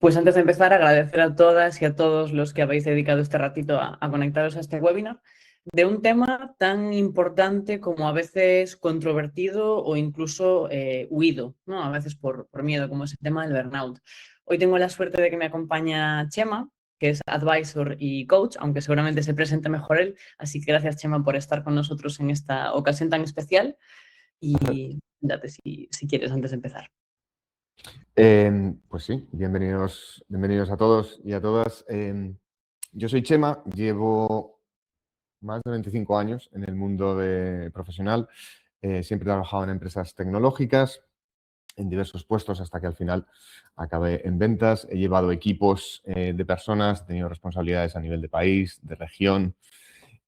Pues antes de empezar, agradecer a todas y a todos los que habéis dedicado este ratito a conectaros a este webinar de un tema tan importante como a veces controvertido o incluso huido, ¿no? A veces por miedo, como es el tema del burnout. Hoy tengo la suerte de que me acompaña Chema, que es advisor y coach, aunque seguramente se presente mejor él. Así que gracias, Chema, por estar con nosotros en esta ocasión tan especial. Y date si quieres antes de empezar. Pues sí, bienvenidos a todos y a todas. Yo soy Chema, llevo más de 25 años en el mundo profesional. Siempre he trabajado en empresas tecnológicas, en diversos puestos, hasta que al final acabé en ventas. He llevado equipos de personas, he tenido responsabilidades a nivel de país, de región.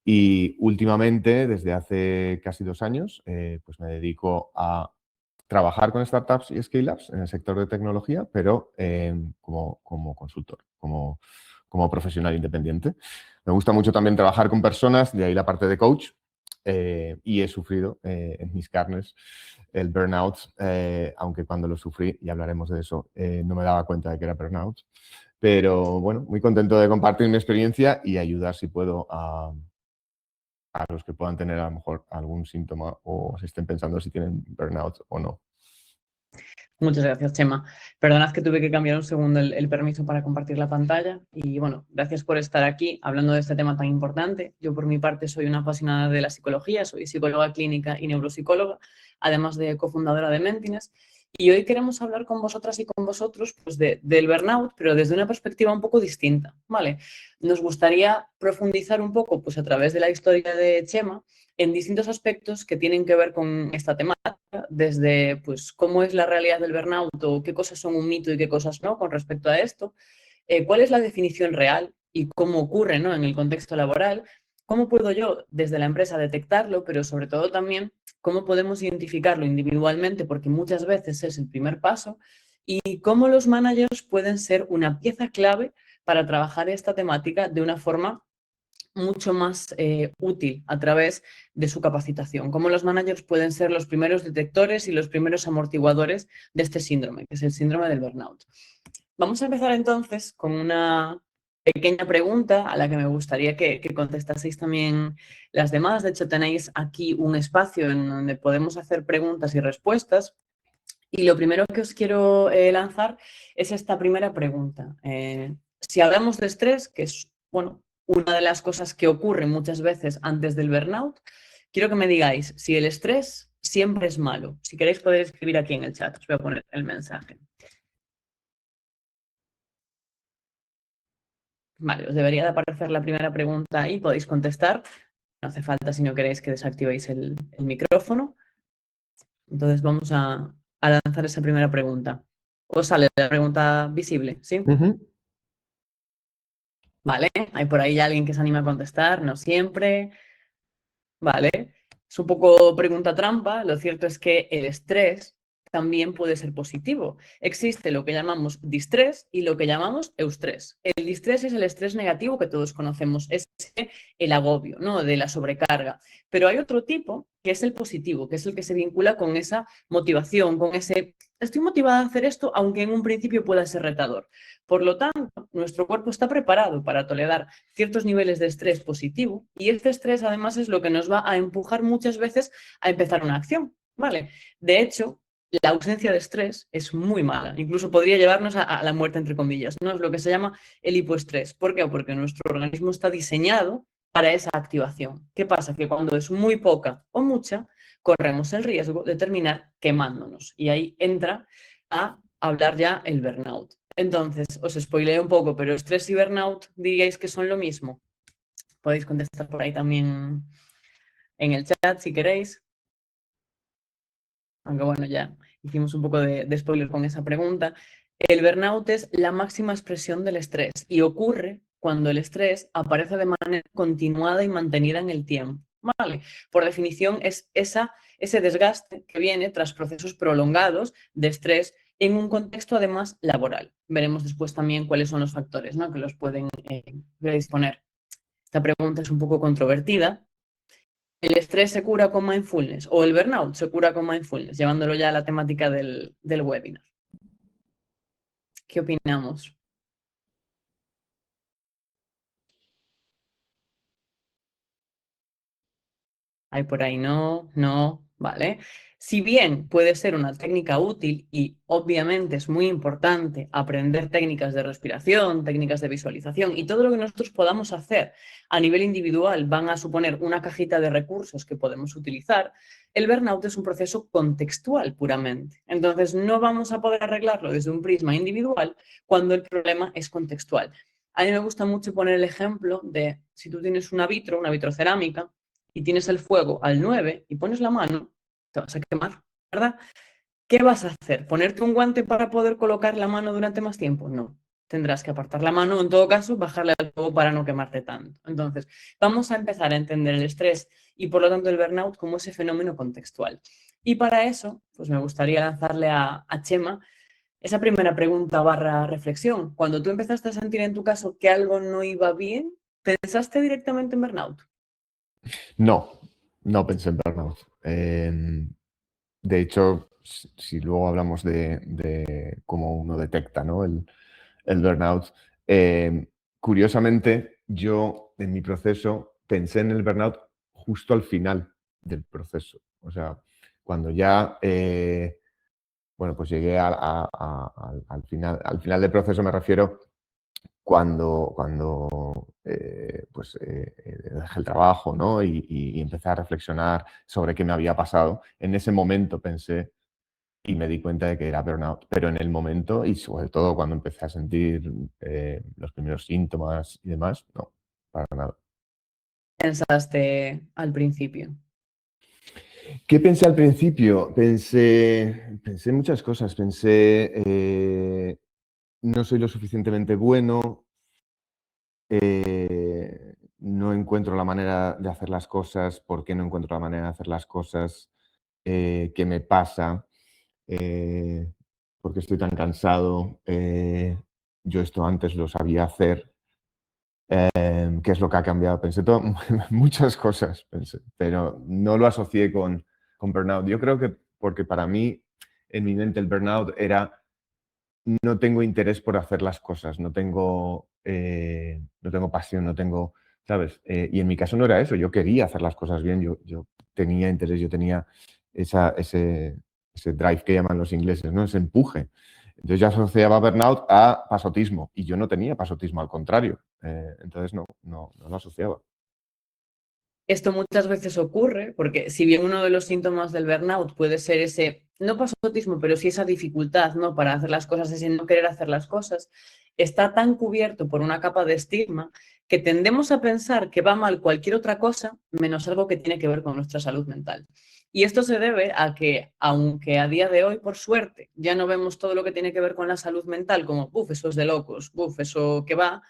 Y últimamente, desde hace casi 2 años, pues me dedico a trabajar con startups y scale-ups en el sector de tecnología, pero como consultor, como profesional independiente. Me gusta mucho también trabajar con personas, de ahí la parte de coach, y he sufrido en mis carnes el burnout, aunque cuando lo sufrí, y hablaremos de eso, no me daba cuenta de que era burnout. Pero bueno, muy contento de compartir mi experiencia y ayudar, si puedo, a los que puedan tener a lo mejor algún síntoma o se estén pensando si tienen burnout o no. Muchas gracias, Chema. Perdonad que tuve que cambiar un segundo el permiso para compartir la pantalla. Y bueno, gracias por estar aquí hablando de este tema tan importante. Yo, por mi parte, soy una apasionada de la psicología, soy psicóloga clínica y neuropsicóloga, además de cofundadora de Mentines. Y hoy queremos hablar con vosotras y con vosotros pues, del burnout, pero desde una perspectiva un poco distinta, ¿vale? Nos gustaría profundizar un poco pues, a través de la historia de Chema en distintos aspectos que tienen que ver con esta temática, desde pues, cómo es la realidad del burnout o qué cosas son un mito y qué cosas no con respecto a esto, cuál es la definición real y cómo ocurre, ¿no?, en el contexto laboral, cómo puedo yo desde la empresa detectarlo, pero sobre todo también cómo podemos identificarlo individualmente, porque muchas veces es el primer paso, y cómo los managers pueden ser una pieza clave para trabajar esta temática de una forma mucho más útil a través de su capacitación. Cómo los managers pueden ser los primeros detectores y los primeros amortiguadores de este síndrome, que es el síndrome del burnout. Vamos a empezar entonces con una pequeña pregunta a la que me gustaría que contestaseis también las demás. De hecho, tenéis aquí un espacio en donde podemos hacer preguntas y respuestas. Y lo primero que os quiero lanzar es esta primera pregunta. Si hablamos de estrés, que es, bueno, una de las cosas que ocurre muchas veces antes del burnout, quiero que me digáis si el estrés siempre es malo. Si queréis podéis escribir aquí en el chat, os voy a poner el mensaje. Vale, os debería de aparecer la primera pregunta ahí, podéis contestar. No hace falta si no queréis que desactivéis el micrófono. Entonces vamos a lanzar esa primera pregunta. ¿Os sale la pregunta visible? ¿Sí? Vale, hay por ahí alguien que se anima a contestar, no siempre. Vale, es un poco pregunta trampa. Lo cierto es que el estrés también puede ser positivo. Existe lo que llamamos distrés y lo que llamamos eustrés. El distrés es el estrés negativo que todos conocemos, es el agobio, ¿no?, de la sobrecarga. Pero hay otro tipo que es el positivo, que es el que se vincula con esa motivación, con ese estoy motivada a hacer esto, aunque en un principio pueda ser retador. Por lo tanto, nuestro cuerpo está preparado para tolerar ciertos niveles de estrés positivo y este estrés además es lo que nos va a empujar muchas veces a empezar una acción, ¿vale? De hecho, la ausencia de estrés es muy mala, incluso podría llevarnos a la muerte, entre comillas, ¿no? Es lo que se llama el hipoestrés. ¿Por qué? Porque nuestro organismo está diseñado para esa activación. ¿Qué pasa? Que cuando es muy poca o mucha, corremos el riesgo de terminar quemándonos y ahí entra a hablar ya el burnout. Entonces, os spoileo un poco, pero estrés y burnout, diríais que son lo mismo. Podéis contestar por ahí también en el chat si queréis. Aunque bueno, ya hicimos un poco de spoiler con esa pregunta. El burnout es la máxima expresión del estrés y ocurre cuando el estrés aparece de manera continuada y mantenida en el tiempo. ¿Vale? Por definición, es ese desgaste que viene tras procesos prolongados de estrés en un contexto además laboral. Veremos después también cuáles son los factores, ¿no?, que los pueden predisponer. Esta pregunta es un poco controvertida. ¿El estrés se cura con mindfulness o el burnout se cura con mindfulness? Llevándolo ya a la temática del webinar. ¿Qué opinamos? Hay por ahí no, ¿vale? Si bien puede ser una técnica útil y obviamente es muy importante aprender técnicas de respiración, técnicas de visualización y todo lo que nosotros podamos hacer a nivel individual van a suponer una cajita de recursos que podemos utilizar, el burnout es un proceso contextual puramente. Entonces no vamos a poder arreglarlo desde un prisma individual cuando el problema es contextual. A mí me gusta mucho poner el ejemplo de si tú tienes una vitrocerámica, y tienes el fuego al 9 y pones la mano, te vas a quemar, ¿verdad? ¿Qué vas a hacer? ¿Ponerte un guante para poder colocar la mano durante más tiempo? No. Tendrás que apartar la mano, en todo caso, bajarle al fuego para no quemarte tanto. Entonces, vamos a empezar a entender el estrés y, por lo tanto, el burnout como ese fenómeno contextual. Y para eso, pues me gustaría lanzarle a Chema esa primera pregunta barra reflexión. Cuando tú empezaste a sentir en tu caso que algo no iba bien, ¿pensaste directamente en burnout? No, no pensé en burnout. De hecho, si luego hablamos de cómo uno detecta, ¿no? el burnout, curiosamente, yo en mi proceso pensé en el burnout justo al final del proceso. O sea, cuando ya, bueno, pues llegué al final del proceso, me refiero cuando dejé el trabajo, ¿no? Y empecé a reflexionar sobre qué me había pasado. En ese momento pensé y me di cuenta de que era burnout, pero en el momento y sobre todo cuando empecé a sentir los primeros síntomas y demás, no, para nada. Pensaste al principio? ¿Qué pensé al principio? Pensé muchas cosas. Pensé, no soy lo suficientemente bueno, no encuentro la manera de hacer las cosas, ¿por qué no encuentro la manera de hacer las cosas? ¿Qué me pasa? ¿Por qué estoy tan cansado? Yo esto antes lo sabía hacer. ¿Qué es lo que ha cambiado? Pensé muchas cosas, pensé, pero no lo asocié con burnout. Yo creo que porque para mí, en mi mente, el burnout era no tengo interés por hacer las cosas, no tengo pasión, no tengo, ¿sabes? Y en mi caso no era eso, yo quería hacer las cosas bien, yo tenía interés, yo tenía ese drive que llaman los ingleses, ¿no? Ese empuje. Entonces yo asociaba burnout a pasotismo y yo no tenía pasotismo, al contrario. Entonces no lo asociaba. Esto muchas veces ocurre porque si bien uno de los síntomas del burnout puede ser ese, no pasotismo, pero sí esa dificultad, ¿no? Para hacer las cosas, ese no querer hacer las cosas, está tan cubierto por una capa de estigma que tendemos a pensar que va mal cualquier otra cosa menos algo que tiene que ver con nuestra salud mental. Y esto se debe a que, aunque a día de hoy, por suerte, ya no vemos todo lo que tiene que ver con la salud mental como, buf, eso es de locos, buf, eso que va,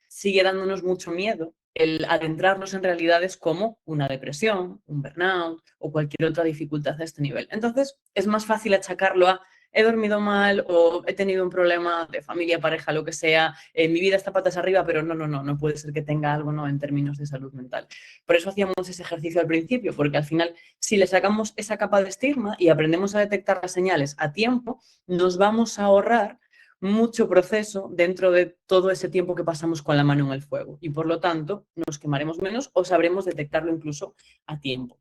sigue dándonos mucho miedo el adentrarnos en realidades como una depresión, un burnout o cualquier otra dificultad de este nivel. Entonces, es más fácil achacarlo a he dormido mal o he tenido un problema de familia, pareja, lo que sea, mi vida está patas arriba, pero no puede ser que tenga algo, ¿no? En términos de salud mental. Por eso hacíamos ese ejercicio al principio, porque al final, si le sacamos esa capa de estigma y aprendemos a detectar las señales a tiempo, nos vamos a ahorrar mucho proceso dentro de todo ese tiempo que pasamos con la mano en el fuego y por lo tanto nos quemaremos menos o sabremos detectarlo incluso a tiempo.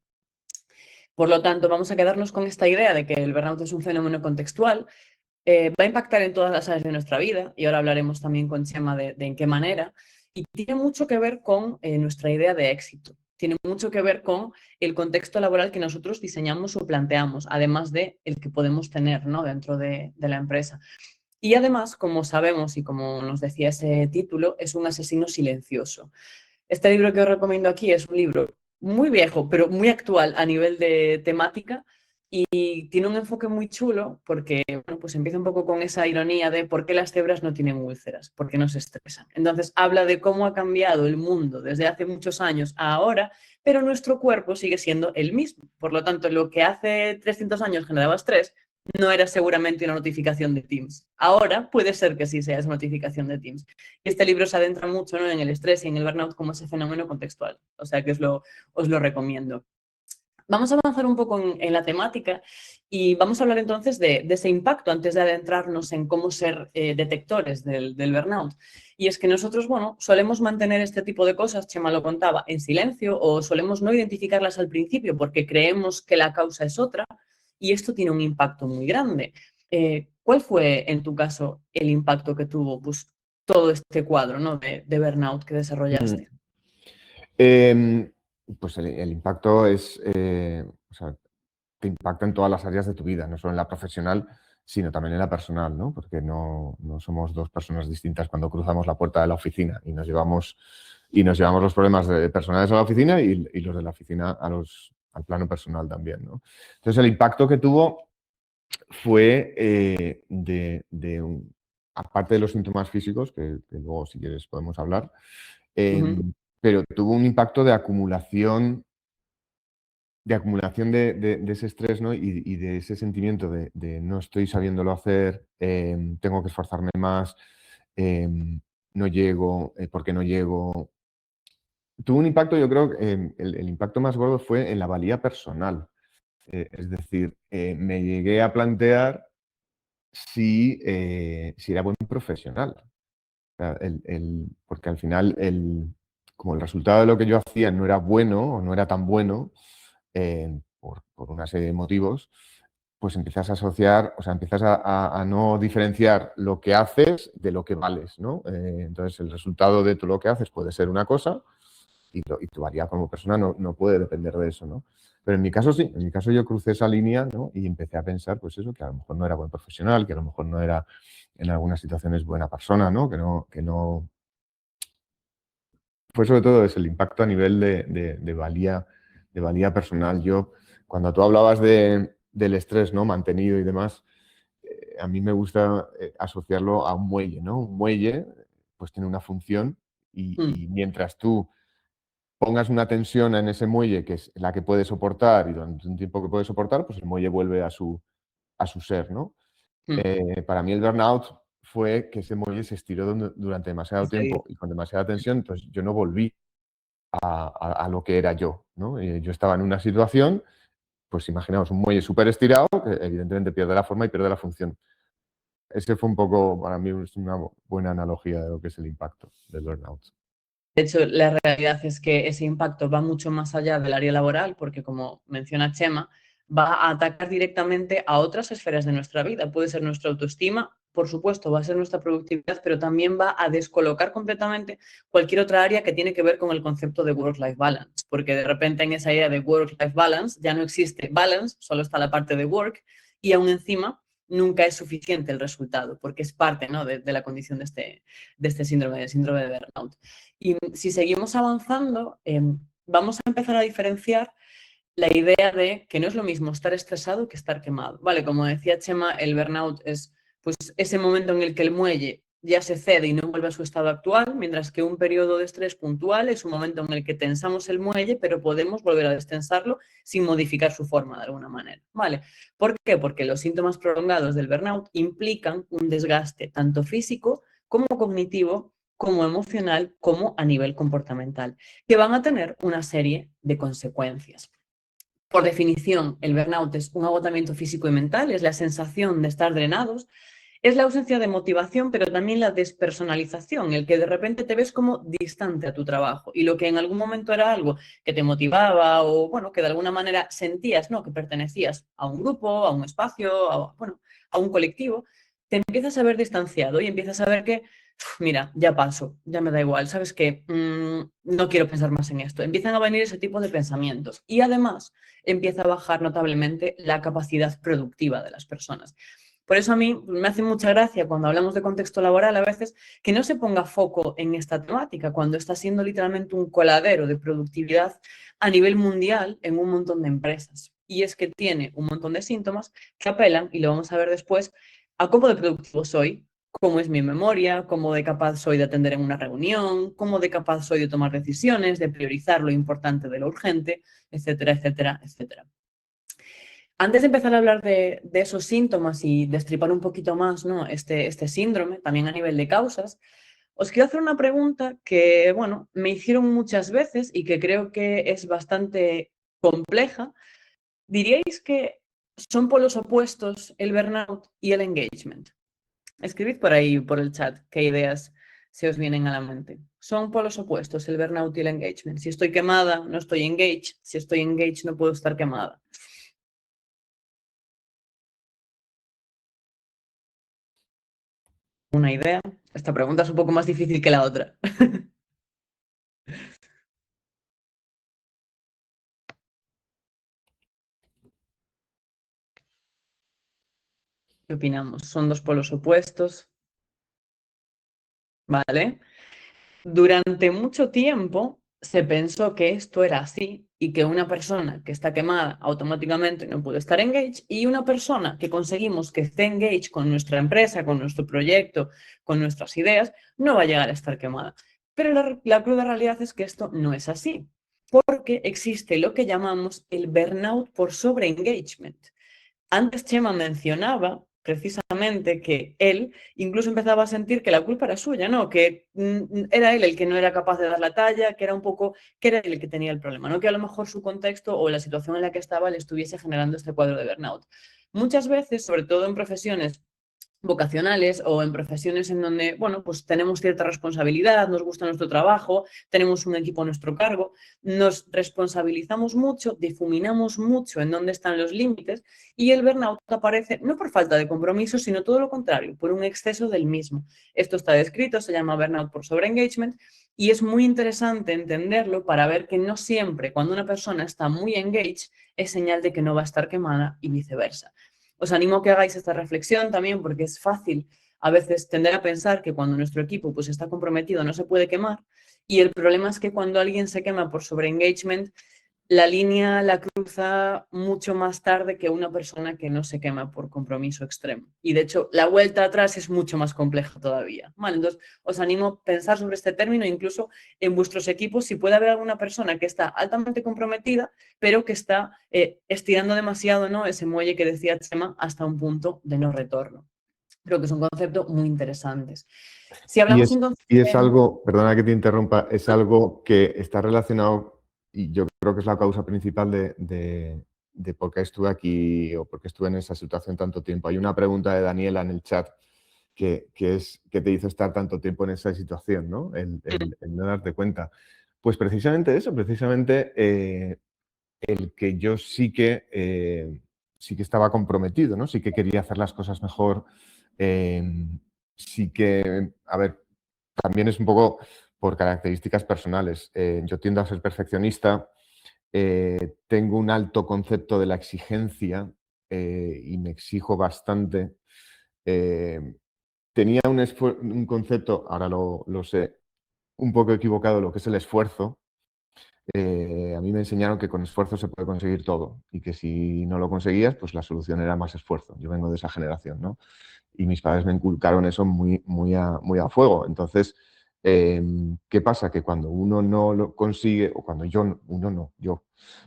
Por lo tanto, vamos a quedarnos con esta idea de que el burnout es un fenómeno contextual, va a impactar en todas las áreas de nuestra vida y ahora hablaremos también con Chema de en qué manera y tiene mucho que ver con nuestra idea de éxito. Tiene mucho que ver con el contexto laboral que nosotros diseñamos o planteamos, además de el que podemos tener, ¿no? Dentro de la empresa. Y además, como sabemos y como nos decía ese título, es un asesino silencioso. Este libro que os recomiendo aquí es un libro muy viejo, pero muy actual a nivel de temática y tiene un enfoque muy chulo porque bueno, pues empieza un poco con esa ironía de por qué las cebras no tienen úlceras, por qué no se estresan. Entonces habla de cómo ha cambiado el mundo desde hace muchos años a ahora, pero nuestro cuerpo sigue siendo el mismo. Por lo tanto, lo que hace 300 años generaba estrés, no era seguramente una notificación de Teams. Ahora puede ser que sí sea esa notificación de Teams. Y este libro se adentra mucho, ¿no? En el estrés y en el burnout como ese fenómeno contextual. O sea que os lo recomiendo. Vamos a avanzar un poco en la temática Y vamos a hablar entonces de ese impacto antes de adentrarnos en cómo ser detectores del burnout. Y es que nosotros, bueno, solemos mantener este tipo de cosas, Chema lo contaba, en silencio o solemos no identificarlas al principio porque creemos que la causa es otra y esto tiene un impacto muy grande. ¿Cuál fue, en tu caso, el impacto que tuvo pues, todo este cuadro, ¿no? de burnout que desarrollaste? Em, pues el impacto es, o sea, te impacta en todas las áreas de tu vida, no solo en la profesional, sino también en la personal, ¿no? Porque no somos dos personas distintas cuando cruzamos la puerta de la oficina y nos llevamos los problemas personales a la oficina y los de la oficina al plano personal también, ¿no? Entonces, el impacto que tuvo fue aparte de los síntomas físicos, que luego, si quieres, podemos hablar, Ujú, pero tuvo un impacto de ese estrés, ¿no? Y de ese sentimiento de no estoy sabiéndolo hacer, tengo que esforzarme más, no llego, ¿por qué no llego? Tuvo un impacto, yo creo, el impacto más gordo fue en la valía personal. Es decir, me llegué a plantear si era buen profesional. O sea, porque al final, como el resultado de lo que yo hacía no era bueno o no era tan bueno, por una serie de motivos, pues empiezas a asociar, o sea, empiezas a no diferenciar lo que haces de lo que vales, ¿no? Entonces, el resultado de todo lo que haces puede ser una cosa y tu valía como persona no puede depender de eso, ¿no? Pero en mi caso sí, en mi caso yo crucé esa línea, ¿no? Y empecé a pensar, pues eso, que a lo mejor no era buen profesional, que a lo mejor no era en algunas situaciones buena persona, ¿no? Que no. Fue sobre todo es el impacto a nivel de valía personal. Yo, cuando tú hablabas del estrés, ¿no? Mantenido y demás, a mí me gusta asociarlo a un muelle, ¿no? Un muelle, pues tiene una función mm, y mientras tú pongas una tensión en ese muelle que es la que puede soportar y durante un tiempo que puede soportar, pues el muelle vuelve a su ser, ¿no? mm. Para mí el burnout fue que ese muelle se estiró durante demasiado Desde ahí. tiempo y con demasiada tensión, entonces yo no volví a lo que era yo, ¿no? Yo estaba en una situación, pues imaginaos, un muelle súper estirado, que evidentemente pierde la forma y pierde la función. Ese fue un poco, para mí, es una buena analogía de lo que es el impacto del burnout. De hecho, la realidad es que ese impacto va mucho más allá del área laboral, porque como menciona Chema, va a atacar directamente a otras esferas de nuestra vida. Puede ser nuestra autoestima, por supuesto, va a ser nuestra productividad, pero también va a descolocar completamente cualquier otra área que tiene que ver con el concepto de work-life balance, porque de repente en esa idea de work-life balance ya no existe balance, solo está la parte de work, y aún encima nunca es suficiente el resultado, porque es parte, ¿no? de la condición de este síndrome de burnout. Y si seguimos avanzando, vamos a empezar a diferenciar la idea de que no es lo mismo estar estresado que estar quemado. Vale, como decía Chema, el burnout es pues, ese momento en el que el muelle ya se cede y no vuelve a su estado actual, mientras que un periodo de estrés puntual es un momento en el que tensamos el muelle, pero podemos volver a destensarlo sin modificar su forma de alguna manera. ¿Vale? ¿Por qué? Porque los síntomas prolongados del burnout implican un desgaste tanto físico como cognitivo, como emocional, como a nivel comportamental, que van a tener una serie de consecuencias. Por definición, el burnout es un agotamiento físico y mental, es la sensación de estar drenados, es la ausencia de motivación, pero también la despersonalización, el que de repente te ves como distante a tu trabajo y lo que en algún momento era algo que te motivaba o, bueno, que de alguna manera sentías, ¿no? Que pertenecías a un grupo, a un espacio, bueno, a un colectivo, te empiezas a ver distanciado y empiezas a ver que mira, ya paso, ya me da igual, ¿sabes qué? No quiero pensar más en esto. Empiezan a venir ese tipo de pensamientos y además empieza a bajar notablemente la capacidad productiva de las personas. Por eso a mí me hace mucha gracia cuando hablamos de contexto laboral a veces que no se ponga foco en esta temática, cuando está siendo literalmente un coladero de productividad a nivel mundial en un montón de empresas. Y es que tiene un montón de síntomas que apelan, y lo vamos a ver después, a cómo de productivo soy, cómo es mi memoria, cómo de capaz soy de atender en una reunión, cómo de capaz soy de tomar decisiones, de priorizar lo importante de lo urgente, etcétera, etcétera, etcétera. Antes de empezar a hablar de esos síntomas y destripar un poquito más, ¿no? este síndrome, también a nivel de causas, os quiero hacer una pregunta que, bueno, me hicieron muchas veces y que creo que es bastante compleja. ¿Diríais que son polos opuestos el burnout y el engagement. Escribid por ahí, por el chat, qué ideas se os vienen a la mente. Son polos opuestos el burnout y el engagement. Si estoy quemada, no estoy engaged. Si estoy engaged, no puedo estar quemada. ¿Una idea? Esta pregunta es un poco más difícil que la otra. ¿Qué opinamos? Son dos polos opuestos, ¿vale? Durante mucho tiempo se pensó que esto era así y que una persona que está quemada automáticamente no puede estar engaged y una persona que conseguimos que esté engaged con nuestra empresa, con nuestro proyecto, con nuestras ideas, no va a llegar a estar quemada. Pero la cruda realidad es que esto no es así, porque existe lo que llamamos el burnout por sobreengagement. Antes Chema mencionaba precisamente que él incluso empezaba a sentir que la culpa era suya, ¿no? Que era él el que no era capaz de dar la talla, que era un poco, que era él el que tenía el problema, ¿no? Que a lo mejor su contexto o la situación en la que estaba le estuviese generando este cuadro de burnout. Muchas veces, sobre todo en profesiones vocacionales o en profesiones en donde, bueno, pues tenemos cierta responsabilidad, nos gusta nuestro trabajo, tenemos un equipo a nuestro cargo, nos responsabilizamos mucho, difuminamos mucho en dónde están los límites y el burnout aparece no por falta de compromiso, sino todo lo contrario, por un exceso del mismo. Esto está descrito, se llama burnout por sobreengagement y es muy interesante entenderlo para ver que no siempre cuando una persona está muy engaged es señal de que no va a estar quemada y viceversa. Os animo a que hagáis esta reflexión también porque es fácil a veces tender a pensar que cuando nuestro equipo pues, está comprometido no se puede quemar y el problema es que cuando alguien se quema por sobreengagement, la línea la cruza mucho más tarde que una persona que no se quema por compromiso extremo. Y de hecho, la vuelta atrás es mucho más compleja todavía. ¿Vale? Entonces, os animo a pensar sobre este término, incluso en vuestros equipos, si puede haber alguna persona que está altamente comprometida, pero que está estirando demasiado, ¿no? Ese muelle que decía Chema hasta un punto de no retorno. Creo que es un concepto muy interesante. Si Y hablamos es, entonces y es de... algo, perdona que te interrumpa, es algo que está relacionado, y yo creo que es la causa principal de por qué estuve aquí o por qué estuve en esa situación tanto tiempo. Hay una pregunta de Daniela en el chat que te hizo estar tanto tiempo en esa situación, ¿no? El no darte cuenta. Pues precisamente eso, precisamente el que yo sí que estaba comprometido, ¿no? Sí que quería hacer las cosas mejor. Sí que, a ver, también es un poco por características personales. Yo tiendo a ser perfeccionista, tengo un alto concepto de la exigencia y me exijo bastante. Tenía un concepto, ahora lo sé, un poco equivocado, lo que es el esfuerzo. A mí me enseñaron que con esfuerzo se puede conseguir todo y que si no lo conseguías, pues la solución era más esfuerzo. Yo vengo de esa generación, ¿no? Y mis padres me inculcaron eso muy a fuego. Entonces, ¿qué pasa? Que cuando uno no lo consigue, o cuando yo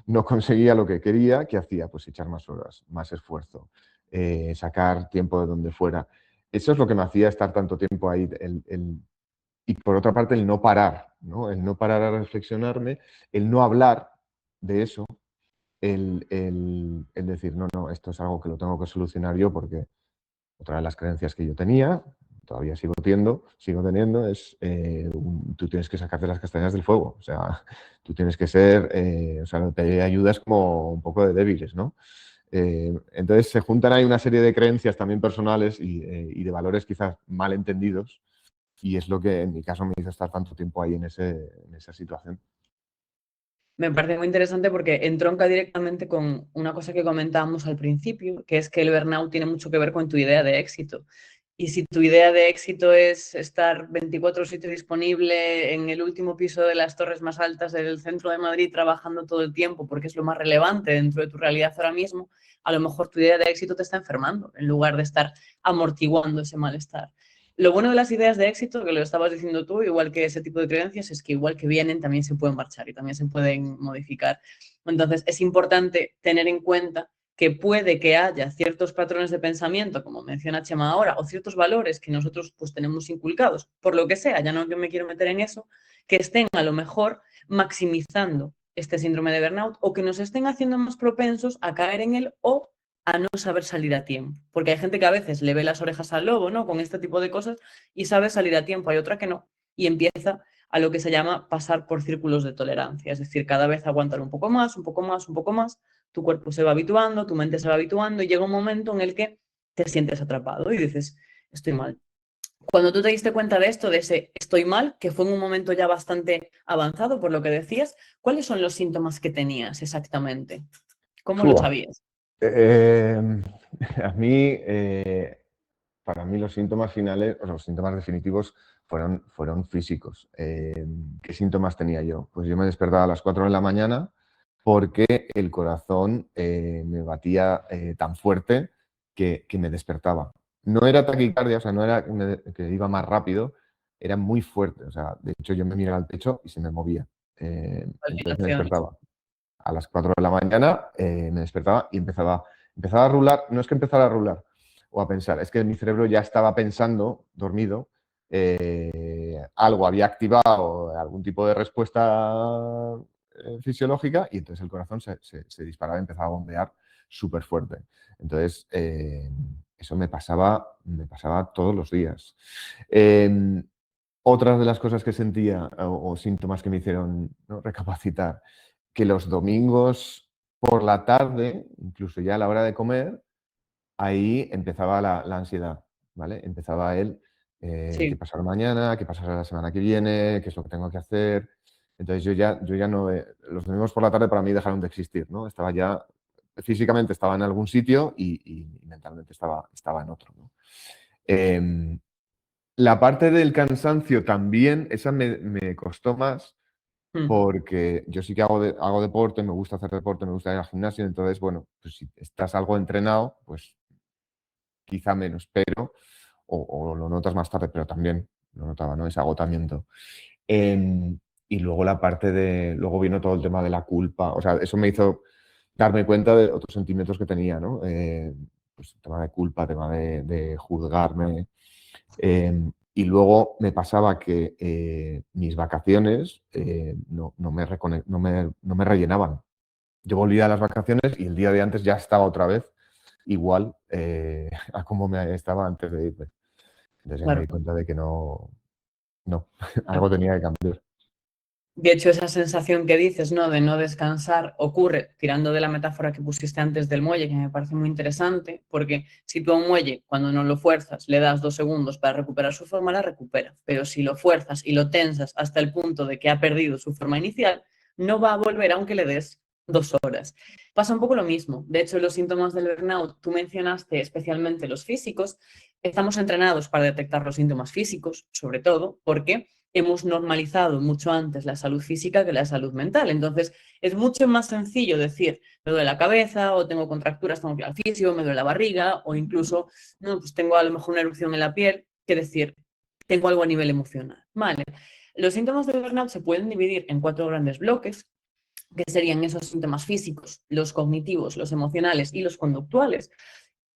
no conseguía lo que quería, ¿qué hacía? Pues echar más horas, más esfuerzo, sacar tiempo de donde fuera. Eso es lo que me hacía estar tanto tiempo ahí, y por otra parte el no parar, ¿no? El no parar a reflexionarme, el no hablar de eso, el decir, no, esto es algo que lo tengo que solucionar yo porque otra de las creencias que yo tenía, todavía sigo teniendo, es tú tienes que sacarte las castañas del fuego. O sea, tú tienes que ser, o sea, no te ayudas como un poco de débiles, ¿no? Entonces se juntan ahí una serie de creencias también personales y de valores quizás mal entendidos y es lo que en mi caso me hizo estar tanto tiempo ahí en esa situación. Me parece muy interesante porque entronca directamente con una cosa que comentábamos al principio, que es que el burnout tiene mucho que ver con tu idea de éxito. Y si tu idea de éxito es estar 24/7 disponible en el último piso de las torres más altas del centro de Madrid trabajando todo el tiempo porque es lo más relevante dentro de tu realidad ahora mismo, a lo mejor tu idea de éxito te está enfermando en lugar de estar amortiguando ese malestar. Lo bueno de las ideas de éxito, que lo estabas diciendo tú, igual que ese tipo de creencias, es que igual que vienen, también se pueden marchar y también se pueden modificar. Entonces, es importante tener en cuenta que puede que haya ciertos patrones de pensamiento, como menciona Chema ahora, o ciertos valores que nosotros pues tenemos inculcados, por lo que sea, ya no me quiero meter en eso, que estén a lo mejor maximizando este síndrome de burnout o que nos estén haciendo más propensos a caer en él o a no saber salir a tiempo. Porque hay gente que a veces le ve las orejas al lobo, ¿no? Con este tipo de cosas y sabe salir a tiempo. Hay otra que no. Y empieza a lo que se llama pasar por círculos de tolerancia. Es decir, cada vez aguantar un poco más, un poco más, un poco más. Tu cuerpo se va habituando, tu mente se va habituando y llega un momento en el que te sientes atrapado y dices, estoy mal. Cuando tú te diste cuenta de esto, de ese estoy mal, que fue en un momento ya bastante avanzado por lo que decías, ¿cuáles son los síntomas que tenías exactamente? ¿Cómo lo Fua. sabías? A mí, para mí los síntomas finales, o los síntomas definitivos fueron físicos. ¿Qué síntomas tenía yo? Pues yo me despertaba a las 4 de la mañana porque el corazón me batía tan fuerte que me despertaba. No era taquicardia, o sea, no era que iba más rápido, era muy fuerte. O sea, de hecho, yo me miraba al techo y se me movía. Entonces me Palpitaciones. despertaba a las 4 de la mañana, me despertaba y empezaba a rular. No es que empezara a rular o a pensar, es que mi cerebro ya estaba pensando, dormido, algo había activado algún tipo de respuesta fisiológica y entonces el corazón se disparaba y empezaba a bombear súper fuerte. Entonces, eso me pasaba todos los días. Otras de las cosas que sentía o síntomas que me hicieron, ¿no?, recapacitar, que los domingos por la tarde, incluso ya a la hora de comer, ahí empezaba la ansiedad, ¿vale? Empezaba qué Sí, pasará mañana, qué pasará la semana que viene, qué es lo que tengo que hacer. Entonces yo ya no, los domingos por la tarde para mí dejaron de existir, ¿no? Estaba ya, físicamente estaba en algún sitio y mentalmente estaba en otro, ¿no? La parte del cansancio también, esa me costó más mm, porque yo sí que hago deporte, me gusta hacer deporte, me gusta ir al gimnasio, entonces, bueno, pues si estás algo entrenado, pues quizá menos, pero, o lo notas más tarde, pero también lo notaba, ¿no? Ese agotamiento. Em, y luego luego vino todo el tema de la culpa, o sea, eso me hizo darme cuenta de otros sentimientos que tenía, ¿no? Pues tema de culpa, tema de juzgarme. Y luego me pasaba que mis vacaciones no me rellenaban. Yo volvía a las vacaciones y el día de antes ya estaba otra vez igual a como me estaba antes de irme. Entonces ya me di claro. cuenta de que no, Claro. algo tenía que cambiar. De hecho, esa sensación que dices, ¿no? De no descansar ocurre tirando de la metáfora que pusiste antes del muelle, que me parece muy interesante, porque si tú a un muelle, cuando no lo fuerzas, le das 2 segundos para recuperar su forma, la recupera. Pero si lo fuerzas y lo tensas hasta el punto de que ha perdido su forma inicial, no va a volver aunque le des 2 horas. Pasa un poco lo mismo. De hecho, los síntomas del burnout, tú mencionaste especialmente los físicos. Estamos entrenados para detectar los síntomas físicos, sobre todo, porque hemos normalizado mucho antes la salud física que la salud mental. Entonces, es mucho más sencillo decir, me duele la cabeza o tengo contracturas, tengo que ir al fisio, me duele la barriga o incluso, no, pues tengo a lo mejor una erupción en la piel, que decir, tengo algo a nivel emocional. Vale. Los síntomas de burnout se pueden dividir en 4 grandes bloques, que serían esos síntomas físicos, los cognitivos, los emocionales y los conductuales.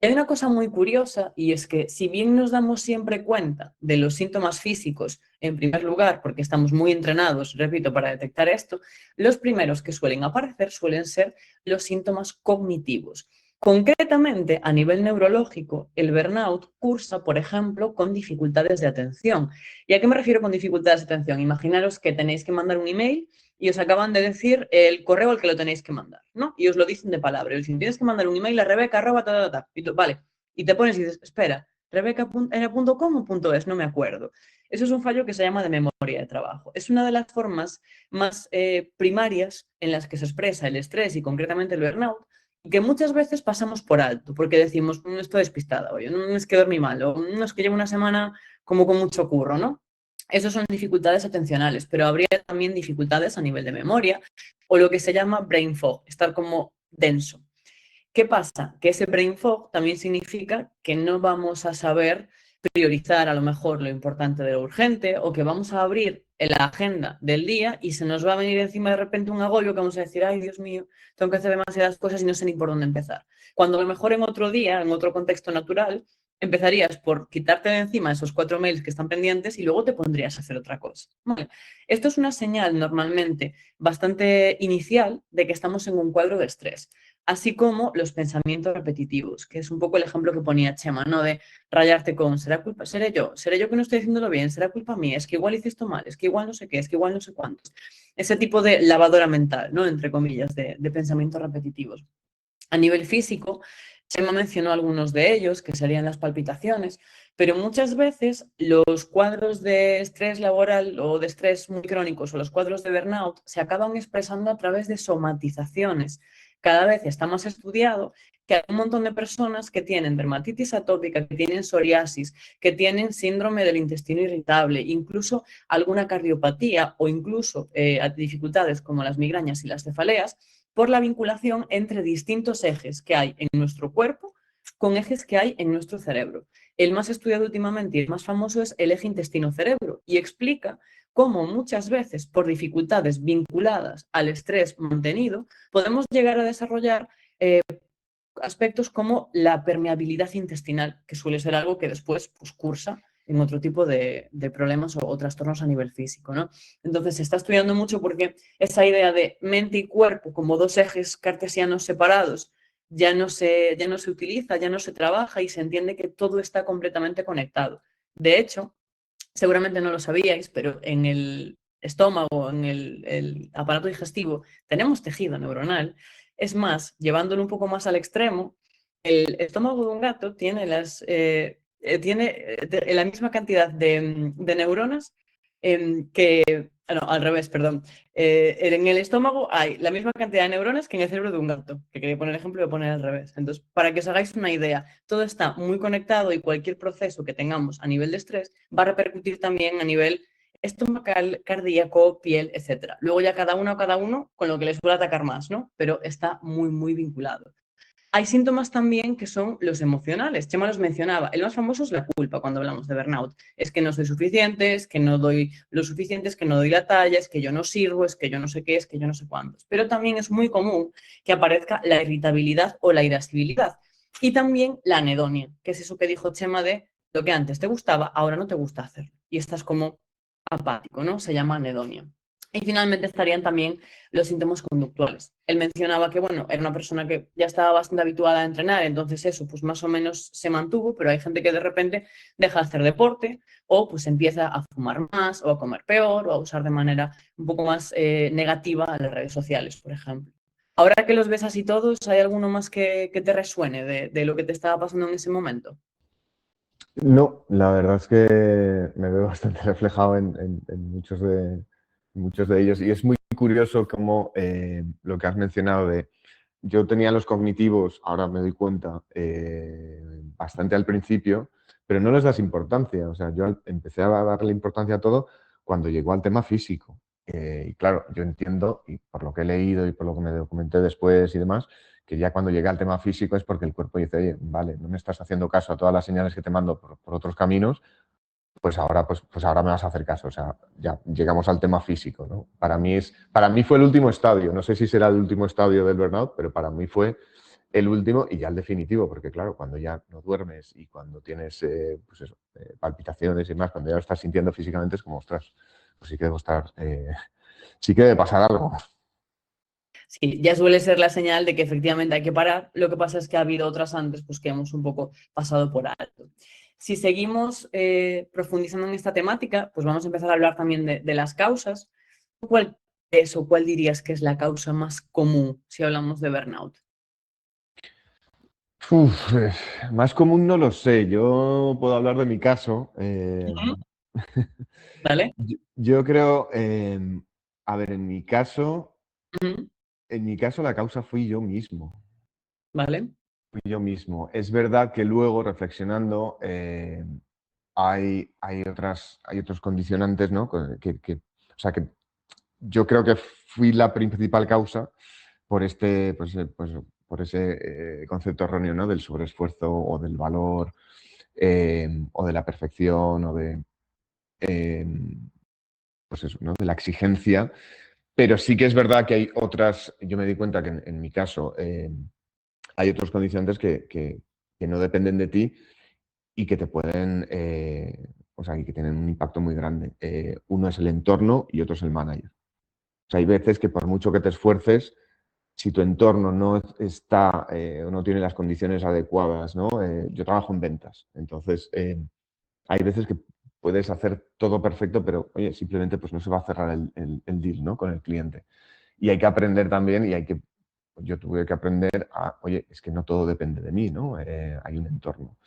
Hay una cosa muy curiosa y es que si bien nos damos siempre cuenta de los síntomas físicos, en primer lugar, porque estamos muy entrenados, repito, para detectar esto, los primeros que suelen aparecer suelen ser los síntomas cognitivos. Concretamente, a nivel neurológico, el burnout cursa, por ejemplo, con dificultades de atención. ¿Y a qué me refiero con dificultades de atención? Imaginaros que tenéis que mandar un email y os acaban de decir el correo al que lo tenéis que mandar, ¿no? Y os lo dicen de palabra. Y os dicen, tienes que mandar un email a Rebeca, arroba, ta, ta, ta. Y tú, vale. Y te pones y dices, espera, Rebeca.com o .es, no me acuerdo. Eso es un fallo que se llama de memoria de trabajo. Es una de las formas más primarias en las que se expresa el estrés y concretamente el burnout, y que muchas veces pasamos por alto, porque decimos, estoy despistada hoy, no es que dormí mal, o no es que llevo una semana como con mucho curro, ¿no? Esas son dificultades atencionales, pero habría también dificultades a nivel de memoria o lo que se llama brain fog, estar como denso. ¿Qué pasa? Que ese brain fog también significa que no vamos a saber priorizar a lo mejor lo importante de lo urgente o que vamos a abrir la agenda del día y se nos va a venir encima de repente un agobio que vamos a decir, ay Dios mío, tengo que hacer demasiadas cosas y no sé ni por dónde empezar. Cuando a lo mejor en otro día, en otro contexto natural, empezarías por quitarte de encima esos 4 mails que están pendientes y luego te pondrías a hacer otra cosa. Vale. Esto es una señal normalmente bastante inicial de que estamos en un cuadro de estrés. así como los pensamientos repetitivos, que es un poco el ejemplo que ponía Chema, ¿no? De rayarte con, seré yo que no estoy haciéndolo bien, será culpa mía, es que igual hice esto mal, es que igual no sé qué, es que igual no sé cuántos. Ese tipo de lavadora mental, ¿no? Entre comillas, de pensamientos repetitivos. A nivel físico, Chema mencionó algunos de ellos, que serían las palpitaciones, pero muchas veces los cuadros de estrés laboral o de estrés muy crónicos o los cuadros de burnout se acaban expresando a través de somatizaciones. Cada vez está más estudiado que hay un montón de personas que tienen dermatitis atópica, que tienen psoriasis, que tienen síndrome del intestino irritable, incluso alguna cardiopatía o incluso dificultades como las migrañas y las cefaleas, por la vinculación entre distintos ejes que hay en nuestro cuerpo con ejes que hay en nuestro cerebro. El más estudiado últimamente y el más famoso es el eje intestino-cerebro y explica cómo muchas veces por dificultades vinculadas al estrés mantenido podemos llegar a desarrollar aspectos como la permeabilidad intestinal, que suele ser algo que después pues, cursa en otro tipo de problemas o trastornos a nivel físico, ¿no? Entonces se está estudiando mucho porque esa idea de mente y cuerpo como dos ejes cartesianos separados ya no se utiliza, ya no se trabaja y se entiende que todo está completamente conectado. De hecho, seguramente no lo sabíais, pero en el estómago, en el aparato digestivo, tenemos tejido neuronal. Es más, llevándolo un poco más al extremo, el estómago de un gato tiene la misma cantidad de neuronas no, al revés, perdón. En el estómago hay la misma cantidad de neuronas que en el cerebro de un gato, que quería poner el ejemplo y voy a poner al revés. Entonces, para que os hagáis una idea, todo está muy conectado y cualquier proceso que tengamos a nivel de estrés va a repercutir también a nivel estomacal, cardíaco, piel, etc. Luego ya cada uno con lo que les suele atacar más, ¿no? Pero está muy, muy vinculado. Hay síntomas también que son los emocionales. Chema los mencionaba. El más famoso es la culpa cuando hablamos de burnout. Es que no soy suficiente, es que no doy lo suficiente, es que no doy la talla, es que yo no sirvo, es que yo no sé qué, es que yo no sé cuántos. Pero también es muy común que aparezca la irritabilidad o la irascibilidad. Y también la anedonia, que es eso que dijo Chema de lo que antes te gustaba, ahora no te gusta hacerlo. Y estás como apático, ¿no? Se llama anedonia. Y finalmente estarían también los síntomas conductuales. Él mencionaba que, bueno, era una persona que ya estaba bastante habituada a entrenar, entonces eso, pues más o menos se mantuvo, pero hay gente que de repente deja de hacer deporte o pues empieza a fumar más o a comer peor o a usar de manera un poco más negativa a las redes sociales, por ejemplo. Ahora que los ves así todos, ¿hay alguno más que te resuene de lo que te estaba pasando en ese momento? No, la verdad es que me veo bastante reflejado en muchos de ellos y es muy curioso como lo que has mencionado de yo tenía los cognitivos, ahora me doy cuenta, bastante al principio, pero no les das importancia. O sea, yo empecé a darle importancia a todo cuando llegó al tema físico. Y claro, yo entiendo, y por lo que he leído y por lo que me documenté después y demás, que ya cuando llega al tema físico es porque el cuerpo dice, oye, vale, no me estás haciendo caso a todas las señales que te mando por otros caminos, pues ahora me vas a hacer caso. O sea, ya llegamos al tema físico, ¿no? Para mí fue el último estadio. No sé si será el último estadio del burnout, pero para mí fue el último y ya el definitivo, porque claro, cuando ya no duermes y cuando tienes pues eso, palpitaciones y más, cuando ya lo estás sintiendo físicamente es como, ostras, pues sí que debo estar, sí que debe pasar algo. Sí, ya suele ser la señal de que efectivamente hay que parar. Lo que pasa es que ha habido otras antes pues, que hemos un poco pasado por alto. Si seguimos profundizando en esta temática, pues vamos a empezar a hablar también de las causas. ¿Cuál es o cuál dirías que es la causa más común si hablamos de burnout? Uf, más común no lo sé. Yo puedo hablar de mi caso. Ujú. ¿Vale? Yo creo, a ver, Ujú. en mi caso la causa fui yo mismo. ¿Vale? Fui yo mismo. Es verdad que luego, reflexionando, hay otros condicionantes, ¿no? O sea, que yo creo que fui la principal causa por por ese concepto erróneo, ¿no? Del sobreesfuerzo o del valor o de la perfección o eh, pues eso, ¿no? De la exigencia. Pero sí que es verdad que hay otras, yo me di cuenta que en mi caso hay otros condicionantes que no dependen de ti y que te pueden, o sea, y que tienen un impacto muy grande. Uno es el entorno y otro es el manager. O sea, hay veces que por mucho que te esfuerces, si tu entorno no está o no tiene las condiciones adecuadas, ¿no? Yo trabajo en ventas, entonces hay veces que puedes hacer todo perfecto, pero oye, simplemente pues no se va a cerrar el deal, ¿no? Con el cliente. Y hay que aprender también yo tuve que aprender oye, es que no todo depende de mí, ¿no? Hay un entorno.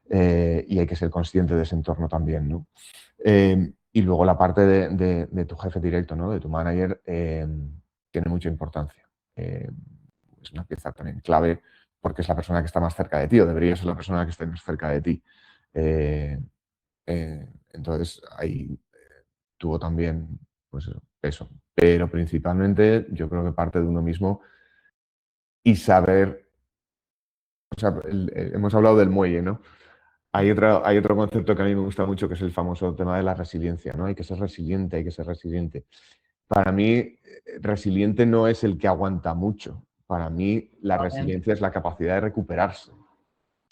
Y hay que ser consciente de ese entorno también, ¿no? Y luego la parte de tu jefe directo, ¿no? De tu manager, tiene mucha importancia. Es una pieza también clave porque es la persona que está más cerca de ti o debería ser la persona que esté más cerca de ti. Eh, entonces, ahí tuvo también pues, eso. Pero principalmente yo creo que parte de uno mismo y saber, o sea, hemos hablado del muelle, ¿no? Hay otro concepto que a mí me gusta mucho que es el famoso tema de la resiliencia, ¿no? Hay que ser resiliente, hay que ser resiliente. Para mí, resiliente no es el que aguanta mucho. Para mí, la Totalmente. resiliencia es la capacidad de recuperarse.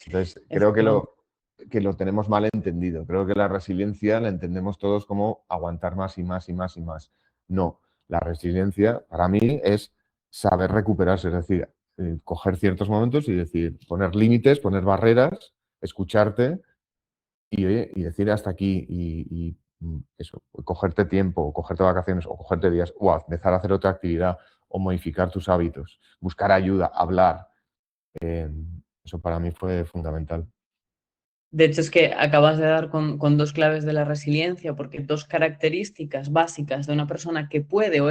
Entonces, creo Efectivamente. que lo tenemos mal entendido. Creo que la resiliencia la entendemos todos como aguantar más y más y más y más. No, la resiliencia para mí es saber recuperarse, es decir, coger ciertos momentos y decir, poner límites, poner barreras, escucharte y decir hasta aquí eso, cogerte tiempo, o cogerte vacaciones, o cogerte días, o empezar a hacer otra actividad, o modificar tus hábitos, buscar ayuda, hablar. Eso para mí fue fundamental. De hecho, es que acabas de dar con dos claves de la resiliencia, porque dos características básicas de una persona que puede o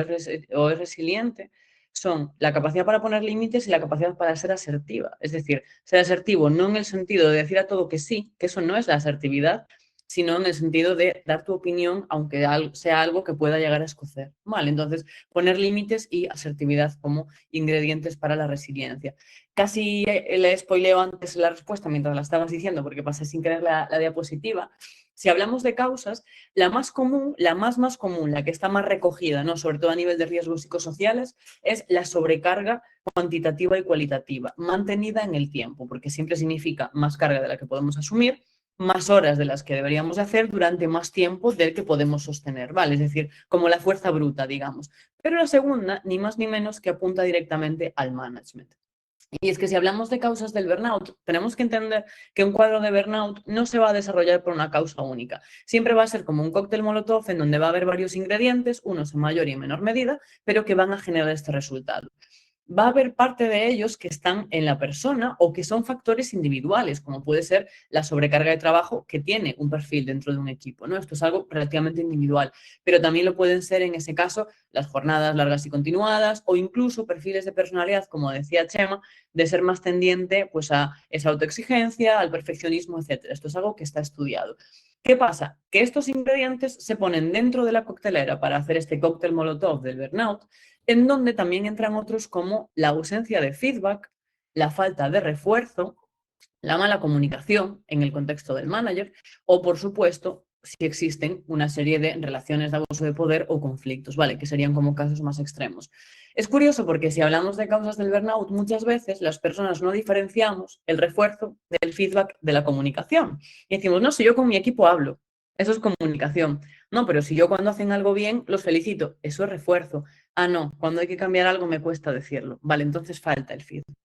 es resiliente son la capacidad para poner límites y la capacidad para ser asertiva. Es decir, ser asertivo no en el sentido de decir a todo que sí, que eso no es la asertividad, sino en el sentido de dar tu opinión, aunque sea algo que pueda llegar a escocer. Vale, entonces poner límites y asertividad como ingredientes para la resiliencia. Casi le spoileo antes la respuesta mientras la estabas diciendo porque pasé sin querer la diapositiva. Si hablamos de causas, la más común, la más común, la que está más recogida, ¿no? Sobre todo a nivel de riesgos psicosociales, es la sobrecarga cuantitativa y cualitativa, mantenida en el tiempo, porque siempre significa más carga de la que podemos asumir, más horas de las que deberíamos hacer durante más tiempo del que podemos sostener, ¿vale? Es decir, como la fuerza bruta, digamos. Pero la segunda, ni más ni menos que apunta directamente al management. Y es que si hablamos de causas del burnout, tenemos que entender que un cuadro de burnout no se va a desarrollar por una causa única. Siempre va a ser como un cóctel molotov en donde va a haber varios ingredientes, unos en mayor y en menor medida, pero que van a generar este resultado. Va a haber parte de ellos que están en la persona o que son factores individuales, como puede ser la sobrecarga de trabajo que tiene un perfil dentro de un equipo, ¿no? Esto es algo relativamente individual, pero también lo pueden ser en ese caso las jornadas largas y continuadas o incluso perfiles de personalidad, como decía Chema, de ser más tendiente pues a esa autoexigencia, al perfeccionismo, etcétera. Esto es algo que está estudiado. ¿Qué pasa? Que estos ingredientes se ponen dentro de la coctelera para hacer este cóctel molotov del burnout, en donde también entran otros como la ausencia de feedback, la falta de refuerzo, la mala comunicación en el contexto del manager o, por supuesto, si existen una serie de relaciones de abuso de poder o conflictos, ¿vale? Que serían como casos más extremos. Es curioso porque si hablamos de causas del burnout, muchas veces las personas no diferenciamos el refuerzo del feedback de la comunicación. Y decimos, no, si yo con mi equipo hablo, eso es comunicación. No, pero si yo cuando hacen algo bien los felicito, eso es refuerzo. Ah, no, cuando hay que cambiar algo me cuesta decirlo. Vale, entonces falta el feedback.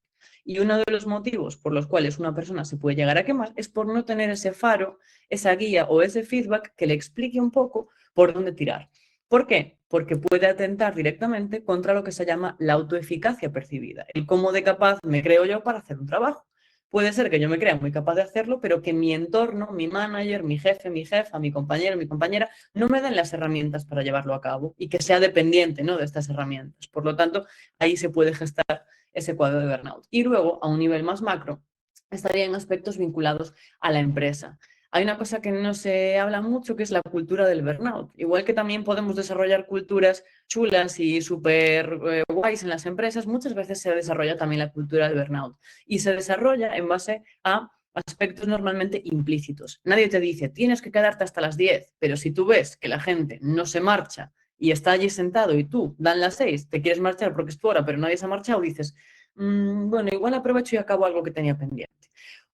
Y uno de los motivos por los cuales una persona se puede llegar a quemar es por no tener ese faro, esa guía o ese feedback que le explique un poco por dónde tirar. ¿Por qué? Porque puede atentar directamente contra lo que se llama la autoeficacia percibida, el cómo de capaz me creo yo para hacer un trabajo. Puede ser que yo me crea muy capaz de hacerlo, pero que mi entorno, mi manager, mi jefe, mi jefa, mi compañero, mi compañera, no me den las herramientas para llevarlo a cabo y que sea dependiente, ¿no?, de estas herramientas. Por lo tanto, ahí se puede gestar ese cuadro de burnout. Y luego, a un nivel más macro, estaría en aspectos vinculados a la empresa. Hay una cosa que no se habla mucho, que es la cultura del burnout. Igual que también podemos desarrollar culturas chulas y súper guays en las empresas, muchas veces se desarrolla también la cultura del burnout. Y se desarrolla en base a aspectos normalmente implícitos. Nadie te dice, tienes que quedarte hasta las 10, pero si tú ves que la gente no se marcha y está allí sentado y tú dan las 6, te quieres marchar porque es tu hora, pero nadie se ha marchado, dices, bueno, igual aprovecho y acabo algo que tenía pendiente.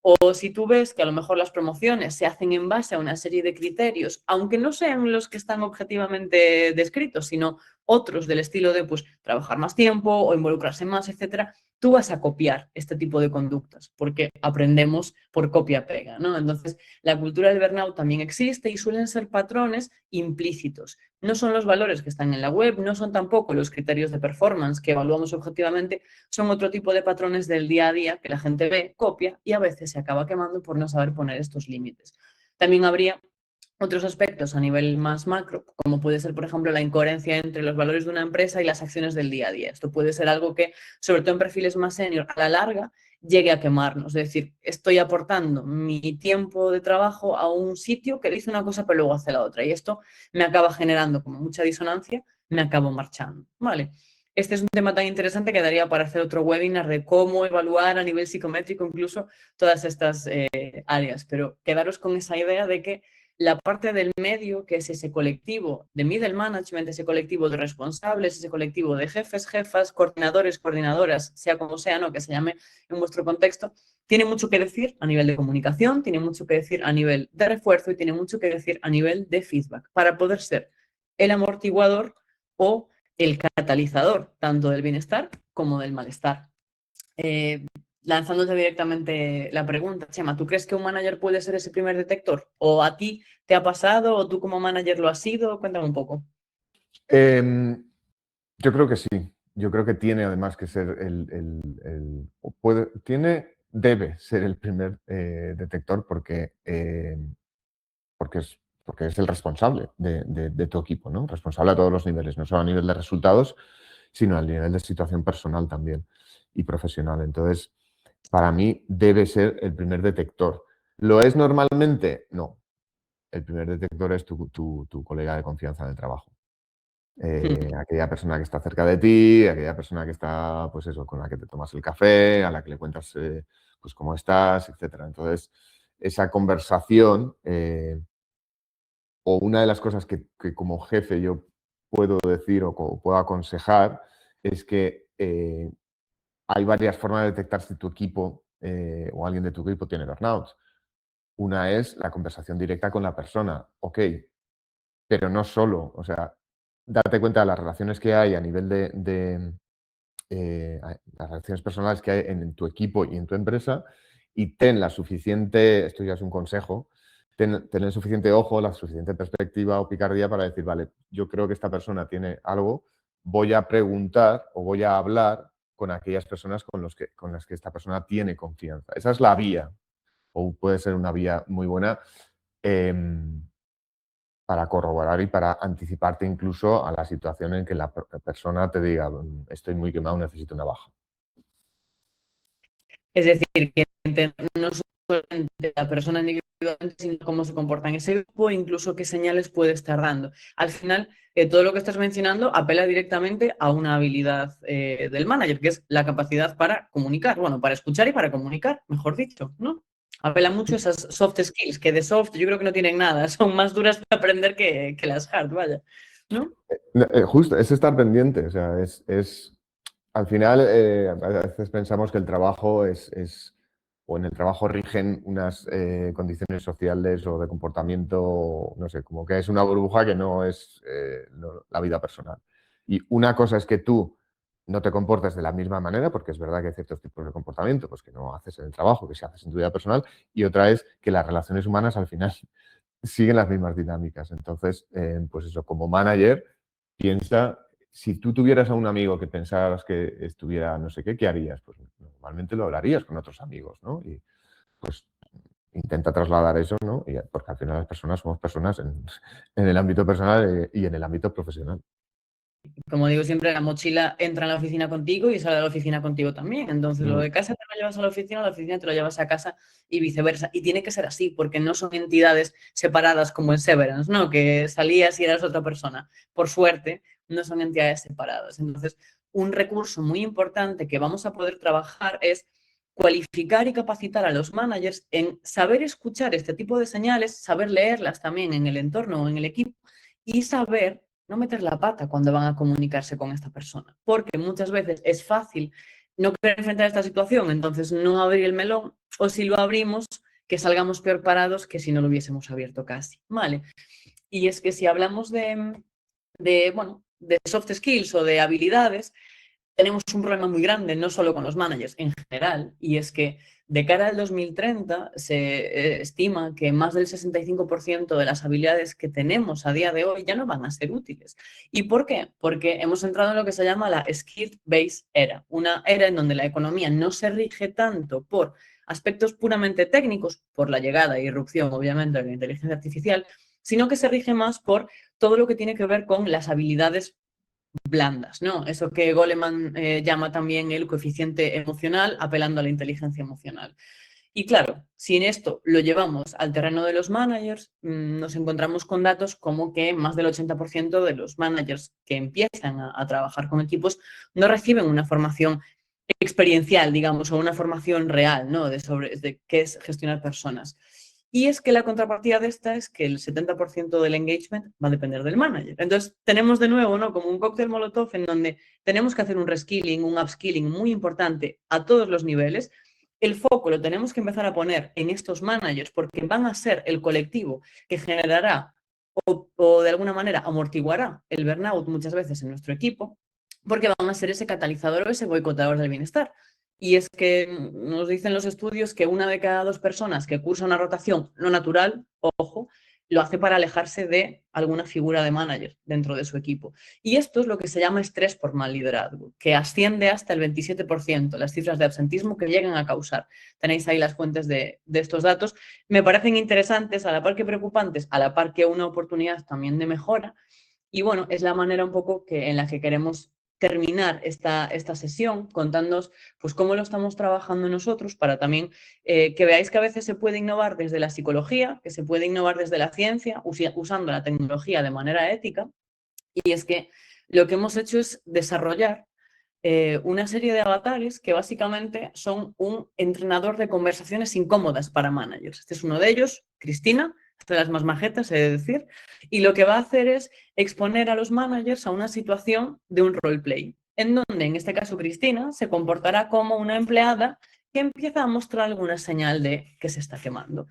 O si tú ves que a lo mejor las promociones se hacen en base a una serie de criterios, aunque no sean los que están objetivamente descritos, sino otros del estilo de pues, trabajar más tiempo o involucrarse más, etcétera, tú vas a copiar este tipo de conductas porque aprendemos por copia-pega, ¿no? Entonces, la cultura del burnout también existe y suelen ser patrones implícitos. No son los valores que están en la web, no son tampoco los criterios de performance que evaluamos objetivamente, son otro tipo de patrones del día a día que la gente ve, copia y a veces se acaba quemando por no saber poner estos límites. También habría otros aspectos a nivel más macro, como puede ser, por ejemplo, la incoherencia entre los valores de una empresa y las acciones del día a día. Esto puede ser algo que, sobre todo en perfiles más senior, a la larga, llegue a quemarnos. Es decir, estoy aportando mi tiempo de trabajo a un sitio que dice una cosa pero luego hace la otra. Y esto me acaba generando como mucha disonancia, me acabo marchando. ¿Vale? Este es un tema tan interesante que daría para hacer otro webinar de cómo evaluar a nivel psicométrico incluso todas estas áreas. Pero quedaros con esa idea de que la parte del medio, que es ese colectivo de middle management, ese colectivo de responsables, ese colectivo de jefes, jefas, coordinadores, coordinadoras, sea como sea, ¿no? Que se llame en vuestro contexto, tiene mucho que decir a nivel de comunicación, tiene mucho que decir a nivel de refuerzo y tiene mucho que decir a nivel de feedback para poder ser el amortiguador o el catalizador tanto del bienestar como del malestar. Lanzándote directamente la pregunta, Chema, ¿tú crees que un manager puede ser ese primer detector? ¿O a ti te ha pasado o tú como manager lo has sido? Cuéntame un poco. Yo creo que sí. Yo creo que tiene además que ser debe ser el primer detector porque es el responsable de tu equipo, ¿no? Responsable a todos los niveles, no solo a nivel de resultados, sino a nivel de situación personal también y profesional. Entonces, para mí debe ser el primer detector. ¿Lo es normalmente? No. El primer detector es tu colega de confianza en el trabajo. Aquella persona que está cerca de ti, aquella persona que está, pues eso, con la que te tomas el café, a la que le cuentas, pues cómo estás, etcétera. Entonces, esa conversación, o una de las cosas que como jefe yo puedo decir o puedo aconsejar, es que hay varias formas de detectar si tu equipo o alguien de tu equipo tiene burnout. Una es la conversación directa con la persona, ok, pero no solo, o sea, date cuenta de las relaciones que hay a nivel las relaciones personales que hay en tu equipo y en tu empresa y ten la suficiente, esto ya es un consejo, ten el suficiente ojo, la suficiente perspectiva o picardía para decir, vale, yo creo que esta persona tiene algo, voy a preguntar o voy a hablar con aquellas personas con las que esta persona tiene confianza. Esa es la vía, o puede ser una vía muy buena para corroborar y para anticiparte incluso a la situación en que la persona te diga, estoy muy quemado, necesito una baja. Es decir, que no solamente la persona individualmente, sino cómo se comporta en ese grupo, incluso qué señales puede estar dando. Al final, todo lo que estás mencionando apela directamente a una habilidad del manager, que es la capacidad para comunicar, bueno, para escuchar y para comunicar, mejor dicho, ¿no? Apela mucho a esas soft skills, que de soft yo creo que no tienen nada, son más duras de aprender que las hard, vaya, ¿no? Justo, es estar pendiente, o sea, al final, a veces pensamos que el trabajo o en el trabajo rigen unas condiciones sociales o de comportamiento, no sé, como que es una burbuja que no es la vida personal. Y una cosa es que tú no te comportes de la misma manera, porque es verdad que hay ciertos tipos de comportamiento pues, que no haces en el trabajo, que sí haces en tu vida personal, y otra es que las relaciones humanas al final siguen las mismas dinámicas. Entonces, pues eso, como manager, piensa, si tú tuvieras a un amigo que pensaras que estuviera no sé qué, ¿qué harías? Pues normalmente lo hablarías con otros amigos, ¿no? Y pues intenta trasladar eso, ¿no? Porque al final las personas somos personas en el ámbito personal y en el ámbito profesional. Como digo siempre, la mochila entra en la oficina contigo y sale de la oficina contigo también. Entonces, lo de casa te lo llevas a la oficina te lo llevas a casa y viceversa. Y tiene que ser así, porque no son entidades separadas como en Severance, ¿no? Que salías y eras otra persona. Por suerte, no son entidades separadas. Entonces, un recurso muy importante que vamos a poder trabajar es cualificar y capacitar a los managers en saber escuchar este tipo de señales, saber leerlas también en el entorno o en el equipo y saber no meter la pata cuando van a comunicarse con esta persona, porque muchas veces es fácil no querer enfrentar esta situación, entonces no abrir el melón, o si lo abrimos, que salgamos peor parados que si no lo hubiésemos abierto casi, ¿vale? Y es que si hablamos bueno, soft skills o de habilidades, tenemos un problema muy grande, no solo con los managers en general, y es que de cara al 2030 se estima que más del 65% de las habilidades que tenemos a día de hoy ya no van a ser útiles. ¿Y por qué? Porque hemos entrado en lo que se llama la skill-based era, una era en donde la economía no se rige tanto por aspectos puramente técnicos, por la llegada e irrupción, obviamente, de la inteligencia artificial, sino que se rige más por todo lo que tiene que ver con las habilidades blandas, ¿no? Eso que Goleman llama también el coeficiente emocional, apelando a la inteligencia emocional. Y claro, si en esto lo llevamos al terreno de los managers, nos encontramos con datos como que más del 80% de los managers que empiezan a trabajar con equipos no reciben una formación experiencial, digamos, o una formación real, ¿no? De qué es gestionar personas. Y es que la contrapartida de esta es que el 70% del engagement va a depender del manager. Entonces, tenemos de nuevo, ¿no? Como un cóctel molotov en donde tenemos que hacer un reskilling, un upskilling muy importante a todos los niveles. El foco lo tenemos que empezar a poner en estos managers porque van a ser el colectivo que generará o de alguna manera amortiguará el burnout muchas veces en nuestro equipo, porque van a ser ese catalizador o ese boicotador del bienestar. Y es que nos dicen los estudios que 1 de cada 2 personas que cursa una rotación no natural, ojo, lo hace para alejarse de alguna figura de manager dentro de su equipo. Y esto es lo que se llama estrés por mal liderazgo, que asciende hasta el 27%, las cifras de absentismo que llegan a causar. Tenéis ahí las fuentes de estos datos. Me parecen interesantes, a la par que preocupantes, a la par que una oportunidad también de mejora. Y bueno, es la manera un poco en la que queremos terminar esta sesión contándoos pues cómo lo estamos trabajando nosotros para también que veáis que a veces se puede innovar desde la psicología, que se puede innovar desde la ciencia, usando la tecnología de manera ética. Y es que lo que hemos hecho es desarrollar una serie de avatares que básicamente son un entrenador de conversaciones incómodas para managers. Este es uno de ellos, Cristina, esta de las más majetas, he de decir, y lo que va a hacer es exponer a los managers a una situación de un roleplay, en donde en este caso Cristina se comportará como una empleada que empieza a mostrar alguna señal de que se está quemando.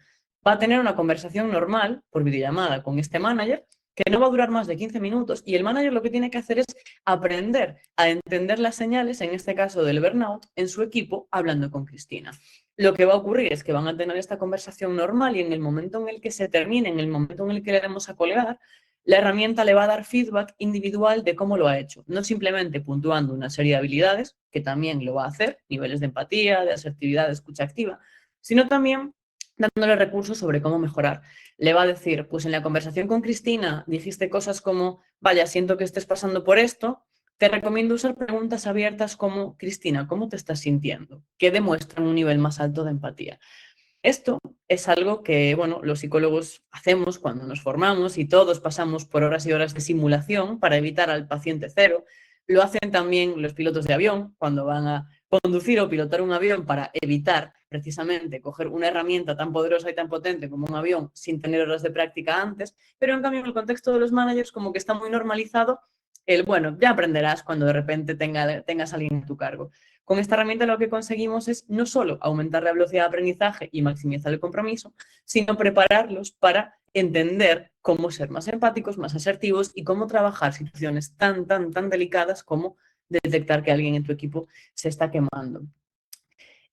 Va a tener una conversación normal por videollamada con este manager que no va a durar más de 15 minutos y el manager lo que tiene que hacer es aprender a entender las señales, en este caso del burnout, en su equipo hablando con Cristina. Lo que va a ocurrir es que van a tener esta conversación normal y en el momento en el que se termine, en el momento en el que le demos a colgar, la herramienta le va a dar feedback individual de cómo lo ha hecho, no simplemente puntuando una serie de habilidades, que también lo va a hacer, niveles de empatía, de asertividad, de escucha activa, sino también dándole recursos sobre cómo mejorar. Le va a decir, pues en la conversación con Cristina dijiste cosas como, vaya, siento que estés pasando por esto, te recomiendo usar preguntas abiertas como, Cristina, ¿cómo te estás sintiendo? Que demuestran un nivel más alto de empatía. Esto es algo que, bueno, los psicólogos hacemos cuando nos formamos y todos pasamos por horas y horas de simulación para evitar al paciente cero. Lo hacen también los pilotos de avión cuando van a conducir o pilotar un avión para evitar precisamente coger una herramienta tan poderosa y tan potente como un avión sin tener horas de práctica antes, pero en cambio en el contexto de los managers como que está muy normalizado el, bueno, ya aprenderás cuando de repente tengas a alguien a tu cargo. Con esta herramienta lo que conseguimos es no solo aumentar la velocidad de aprendizaje y maximizar el compromiso, sino prepararlos para entender cómo ser más empáticos, más asertivos y cómo trabajar situaciones tan delicadas como detectar que alguien en tu equipo se está quemando.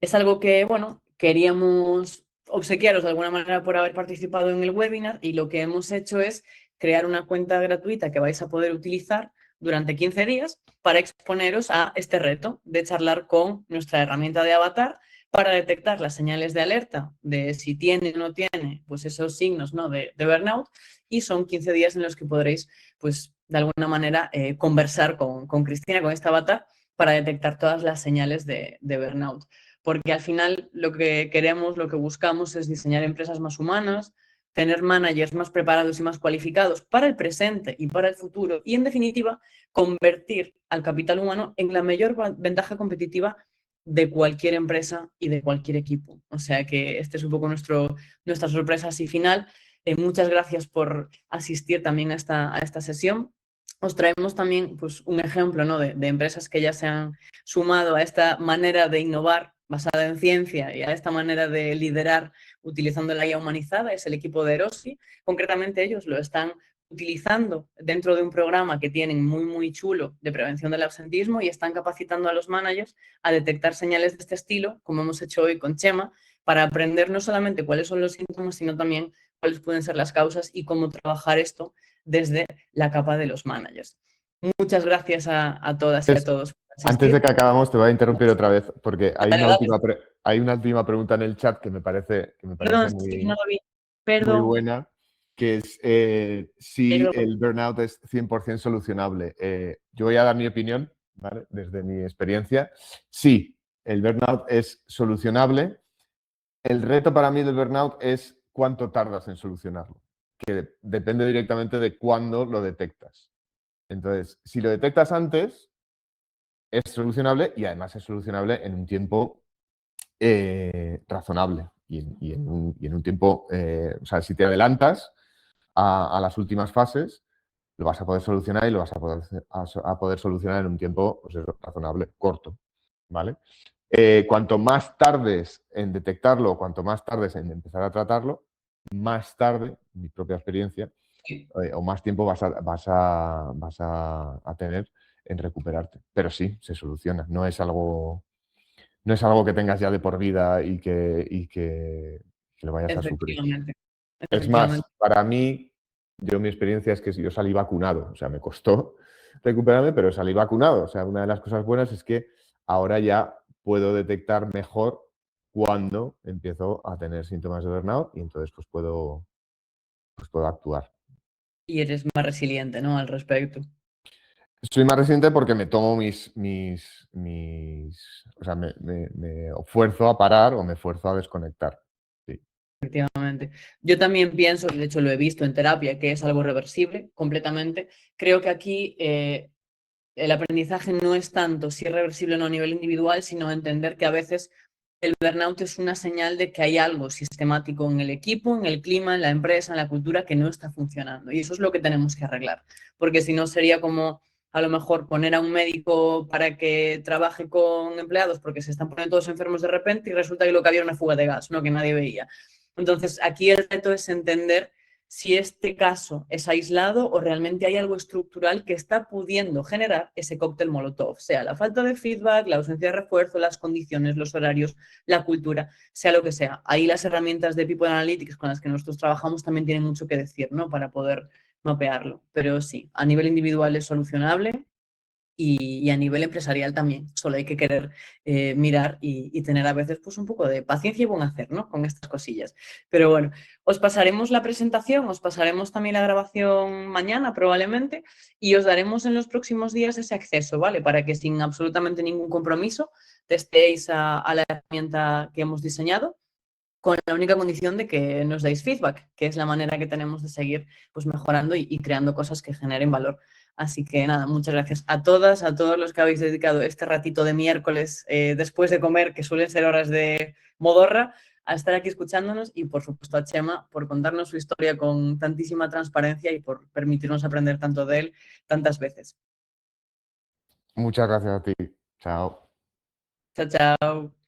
Es algo que, bueno, queríamos obsequiaros de alguna manera por haber participado en el webinar y lo que hemos hecho es crear una cuenta gratuita que vais a poder utilizar durante 15 días para exponeros a este reto de charlar con nuestra herramienta de avatar para detectar las señales de alerta de si tiene o no tiene pues esos signos, ¿no? de burnout, y son 15 días en los que podréis pues de alguna manera conversar con Cristina, con este avatar, para detectar todas las señales de burnout. Porque al final lo que queremos, lo que buscamos es diseñar empresas más humanas, tener managers más preparados y más cualificados para el presente y para el futuro y, en definitiva, convertir al capital humano en la mayor ventaja competitiva de cualquier empresa y de cualquier equipo. O sea que este es un poco nuestra sorpresa así final. Muchas gracias por asistir también a esta sesión. Os traemos también pues, un ejemplo, ¿no? de empresas que ya se han sumado a esta manera de innovar basada en ciencia y a esta manera de liderar utilizando la IA humanizada, es el equipo de Erosi. Concretamente ellos lo están utilizando dentro de un programa que tienen muy, muy chulo de prevención del absentismo y están capacitando a los managers a detectar señales de este estilo, como hemos hecho hoy con Chema, para aprender no solamente cuáles son los síntomas, sino también cuáles pueden ser las causas y cómo trabajar esto desde la capa de los managers. Muchas gracias a todas y a todos por Antes asistir. de que acabamos, te voy a interrumpir otra vez porque hay Dale, una dale. hay una última pregunta en el chat que me parece Perdón, es que no lo vi. muy Perdón, buena, que es si perdón. el burnout es 100% solucionable. Yo voy a dar mi opinión, ¿vale? Desde mi experiencia. Sí, el burnout es solucionable. El reto para mí del burnout es cuánto tardas en solucionarlo, que depende directamente de cuándo lo detectas. Entonces, si lo detectas antes, es solucionable y además es solucionable en un tiempo razonable y en un tiempo, o sea, si te adelantas a las últimas fases, lo vas a poder solucionar y lo vas a poder solucionar en un tiempo pues eso, razonable, corto, ¿vale? Cuanto más tardes en detectarlo, cuanto más tardes en empezar a tratarlo, más tarde, mi propia experiencia, o más tiempo vas a tener en recuperarte. Pero sí, se soluciona. No es algo que tengas ya de por vida y que lo vayas a sufrir. Efectivamente, Es más, efectivamente. para mí, mi experiencia es que yo salí vacunado, o sea, me costó recuperarme, pero salí vacunado. O sea, una de las cosas buenas es que ahora ya puedo detectar mejor cuando empiezo a tener síntomas de burnout y entonces pues puedo actuar. Y eres más resiliente, ¿no? Al respecto. Soy más reciente porque me tomo o sea, me esfuerzo a parar o me esfuerzo a desconectar. Sí. Efectivamente. Yo también pienso, y de hecho lo he visto en terapia, que es algo reversible completamente. Creo que aquí el aprendizaje no es tanto si es reversible o no a nivel individual, sino entender que a veces el burnout es una señal de que hay algo sistemático en el equipo, en el clima, en la empresa, en la cultura que no está funcionando. Y eso es lo que tenemos que arreglar, porque si no sería como a lo mejor poner a un médico para que trabaje con empleados porque se están poniendo todos enfermos de repente y resulta que lo que había era una fuga de gas, ¿no? Que nadie veía. Entonces, aquí el reto es entender si este caso es aislado o realmente hay algo estructural que está pudiendo generar ese cóctel Molotov, sea la falta de feedback, la ausencia de refuerzo, las condiciones, los horarios, la cultura, sea lo que sea. Ahí las herramientas de People Analytics con las que nosotros trabajamos también tienen mucho que decir, ¿no? Para poder mapearlo. Pero sí, a nivel individual es solucionable y a nivel empresarial también. Solo hay que querer mirar y tener a veces pues un poco de paciencia y buen hacer, ¿no? Con estas cosillas. Pero bueno, os pasaremos la presentación, os pasaremos también la grabación mañana probablemente y os daremos en los próximos días ese acceso, ¿vale? Para que sin absolutamente ningún compromiso testéis a la herramienta que hemos diseñado con la única condición de que nos deis feedback, que es la manera que tenemos de seguir pues, mejorando y creando cosas que generen valor. Así que nada, muchas gracias a todas, a todos los que habéis dedicado este ratito de miércoles después de comer, que suelen ser horas de modorra, a estar aquí escuchándonos y por supuesto a Chema por contarnos su historia con tantísima transparencia y por permitirnos aprender tanto de él tantas veces. Muchas gracias a ti. Chao. Chao, chao.